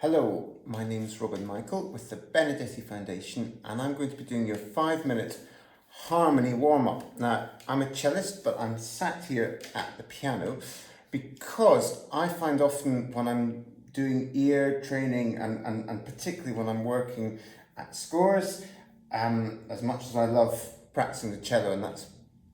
Hello, my name is Robin Michael with the Benedetti Foundation, and I'm going to be doing your 5-minute harmony warm-up. Now, I'm a cellist, but I'm sat here at the piano because I find often when I'm doing ear training and particularly when I'm working at scores, as much as I love practicing the cello, and that's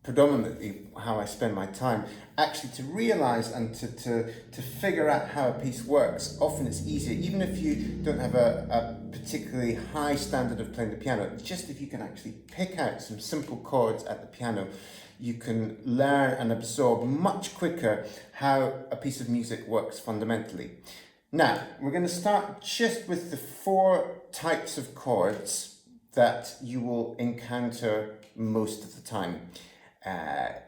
predominantly how I spend my time, actually to realise and to figure out how a piece works, often it's easier, even if you don't have a particularly high standard of playing the piano, just if you can actually pick out some simple chords at the piano, you can learn and absorb much quicker how a piece of music works fundamentally. Now, we're going to start just with the 4 types of chords that you will encounter most of the time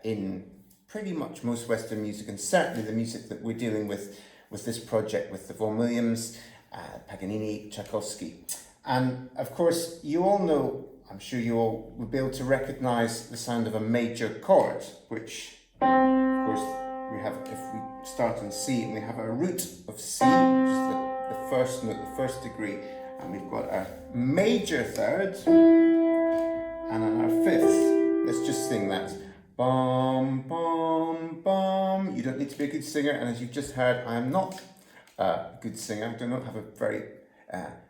in pretty much most Western music, and certainly the music that we're dealing with this project, with the Vaughan Williams, Paganini, Tchaikovsky. And of course, you all know, I'm sure you all will be able to recognize the sound of a major chord, which of course we have, if we start on C, and we have a root of C, which is the first note, the first degree, and we've got a major third, and on our 5th, let's just sing that. Bum, bum, bum. You don't need to be a good singer, and as you've just heard, I am not a good singer. I do not have a very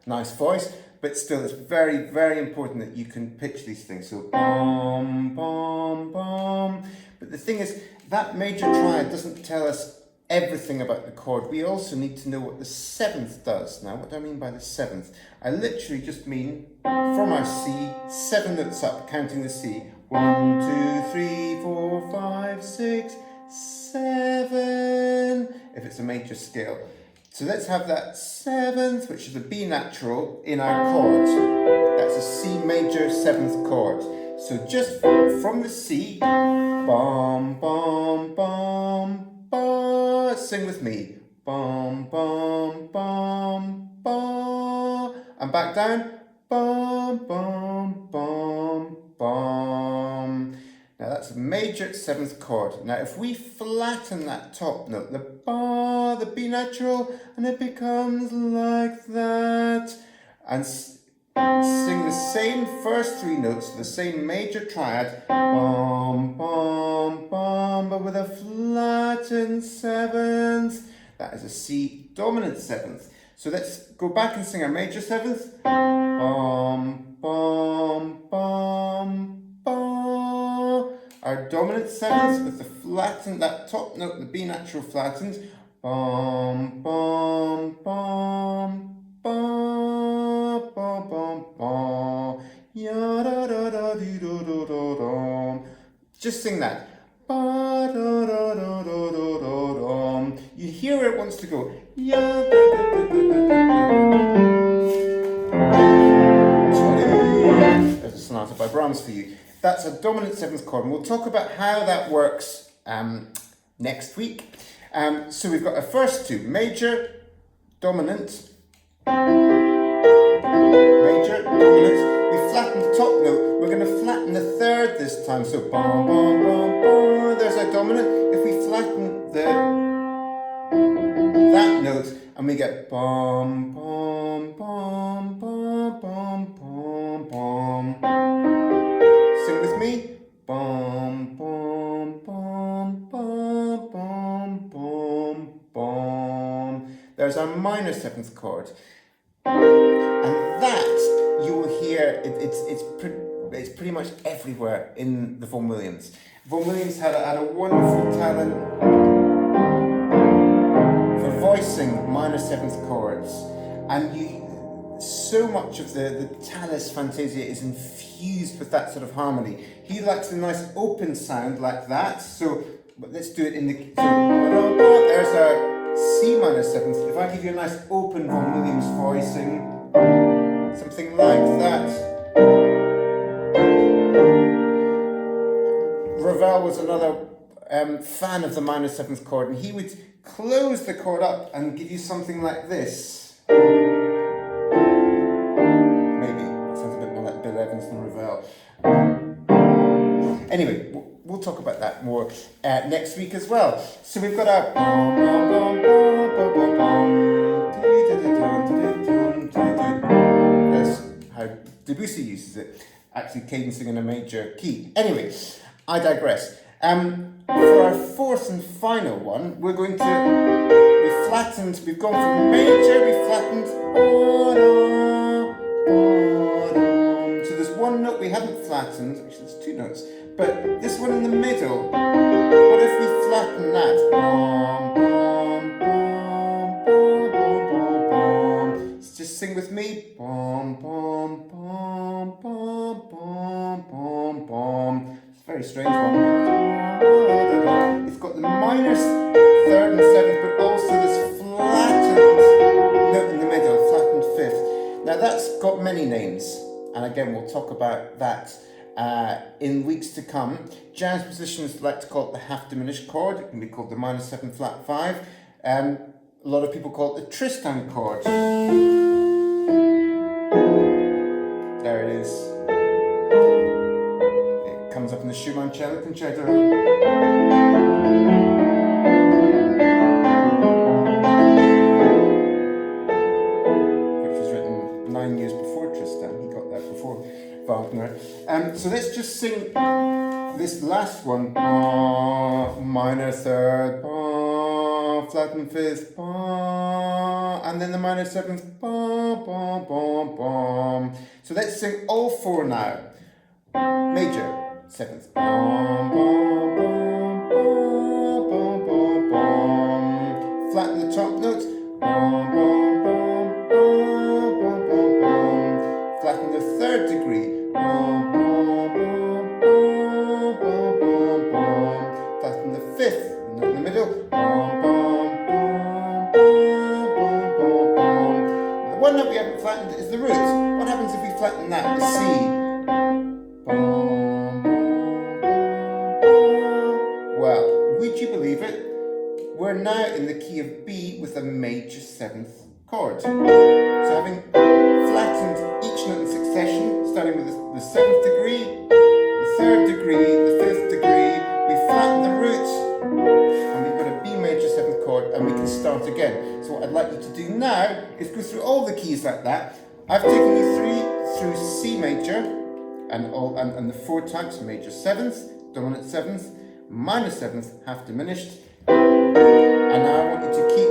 nice voice, but still it's very, very important that you can pitch these things. So bum, bum, bum. But the thing is, that major triad doesn't tell us everything about the chord. We also need to know what the 7th does. Now, what do I mean by the 7th? I literally just mean from our C, 7 notes up, counting the C. 1, 2, 3, 4, 5, 6, 7, if it's a major scale. So let's have that 7th, which is a B natural, in our chord. That's a C major 7th chord. So just from the C, bum, bum, bum, ba, sing with me. Bum, bum, bum, ba, and back down. Bum, bum, bum, bum. Now that's a major 7th chord. Now if we flatten that top note, the ba, the B natural, and it becomes like that, and sing the same first 3 notes, the same major triad, bum, bum, bum, but with a flattened 7th. That is a C dominant 7th. So let's go back and sing our major 7th. Bum, bum, bum, ba. Our dominant 7th with the flattened, that top note, the B natural flattened. Bum, bum, bum, ba, bum, bum, ba. Ya da da da dee do do do dum. Just sing that. Ba da da da da da da dum. You hear where it wants to go. Ya da da da da da. There's a sonata by Brahms for you. That's a dominant 7th chord, and we'll talk about how that works next week. So we've got our first 2, major, dominant, major, dominant. We flatten the top note. We're going to flatten the 3rd this time. So bum, bum, bum, bum. There's our dominant. If we flatten that note, and we get bum, bum, bum, bum, bum, bum, bum. Sing with me. Bum, bum, bum, bum, bum, bum, bum. There's our minor 7th chord. And that you will hear, it's pretty much everywhere in the Vaughan Williams. Vaughan Williams had a wonderful talent for voicing minor 7th chords, and so much of the Tallis Fantasia is infused with that sort of harmony. He likes a nice open sound like that, so but let's do it in the... So, there's our C minor 7th. If I give you a nice open Vaughan Williams voicing, something like that. Ravel was another fan of the minor 7th chord, and he would close the chord up and give you something like this. Maybe. That sounds a bit more like Bill Evans than Ravel. Anyway, we'll talk about that more next week as well. So we've got our... Debussy uses it, actually cadencing in a major key. Anyway, I digress. For our fourth and final one, we're going to, we flattened, we've gone from major, we flattened, so there's one note we haven't flattened, actually there's two notes, but this one in the middle, what if we flatten that? Just sing with me. It's a very strange one. It's got the minor third and seventh, but also this flattened note in the middle, flattened fifth. Now that's got many names, and again we'll talk about that in weeks to come. Jazz musicians like to call it the half diminished chord. It can be called the minor 7 flat 5. A lot of people call it the Tristan chord. There it is. It comes up in the Schumann cello concerto. Which was written 9 years before Tristan. He got that before Wagner. So let's just sing this last one. Minor third, flattened fifth, and then the minor seventh. So let's sing all four now. Major, seventh. Flatten the top notes. Flatten the third degree. Flatten the fifth, note in the middle. The one that we haven't flattened is the root. What happens if we flatten that, the C? Well, would you believe it? We're now in the key of B with a major seventh chord. So having flattened each note in succession, starting with the seventh degree, the third degree, the fifth degree, we flatten the roots, and we've got a B major seventh chord, and we can start again. So what I'd like you to do now is go through all the keys like that. I've taken you through C major, and the four types: major seventh, dominant seventh, minor seventh, half diminished. And now I want you to keep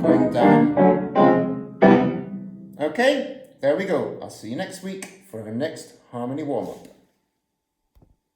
going down. Okay, there we go. I'll see you next week for our next harmony warm-up.